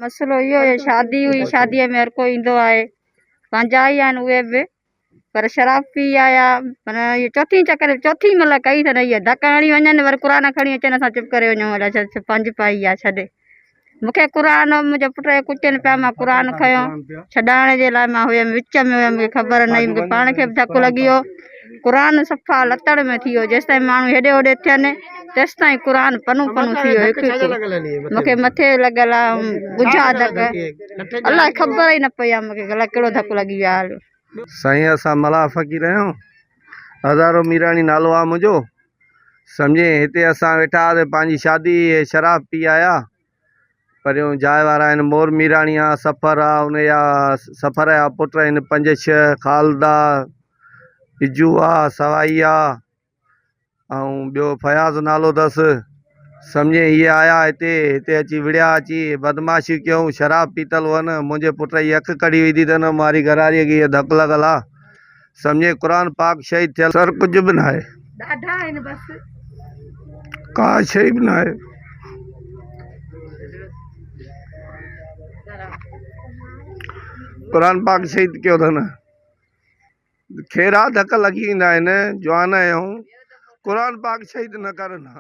मसलो इहो आहे, शादी हुई, शादीअ में हर कोई ईंदो आहे, पंहिंजा ई आहिनि उहे बि, पर शराब पी आया। माना इहो चौथी चौथी महिल कई अथनि, इहा धक हणी वञनि वरी क़ुर खणी अचनि, असां चुप करे वञूं, अलाए छा पंज पाई आहे छॾे। मूंखे क़ुर मुंहिंजे पुट खे कुटनि पिया, मां क़ुर खयो छॾाइण जे लाइ, मां हुयमि विच में हुयमि, मूंखे ख़बर न हुई, मूंखे पाण खे बि धकु लॻी वियो। क़ुर सफ़ा लतड़ में थी वियो, जेसिताईं माण्हू हेॾे होॾे थियनि तेसिताईं क़ुर पनू पनू थी वियो हिकु। मूंखे मथे लॻल आहे ॿुझा धक, अलाए ख़बर ई न पई आहे मूंखे अलाए कहिड़ो धकु लॻी वियो आहे। साईं असां मल्हार फ़क़ीर आहियूं, हज़ारो मीराणी नालो आहे मुंहिंजो। सम्झे हिते असां वेठा हुआसीं, पंहिंजी शादी शराब पी आया। परियों जाइ वारा आहिनि, मोर मीराणी आहे, सफ़र आहे, उनजा सफ़र जा पुट आहिनि 5-6, ख़ालदा, बिजू आहे, सवाई आहे, ऐं ॿियो फयाज़ नालो अथसि। सम्झे इहे आया हिते अची विड़िया, अची बदमाशी कयूं, शराब पीतल हुअनि। मुंहिंजे पुट जी अखि कड़ी विधी अथनि, मारी घरारीअ खे इहा धकु लॻल आहे। सम्झे क़ुर पाक शहीद थियल सर कुझु बि न आहे, ॾाढा आहिनि, बसि का शइ बि न आहे। क़ुर पाक शहीद कयो अथनि, खेरा धक लॻी वेंदा आहिनि, जवान आहियूं, क़ुर पाक शहीद न करनि।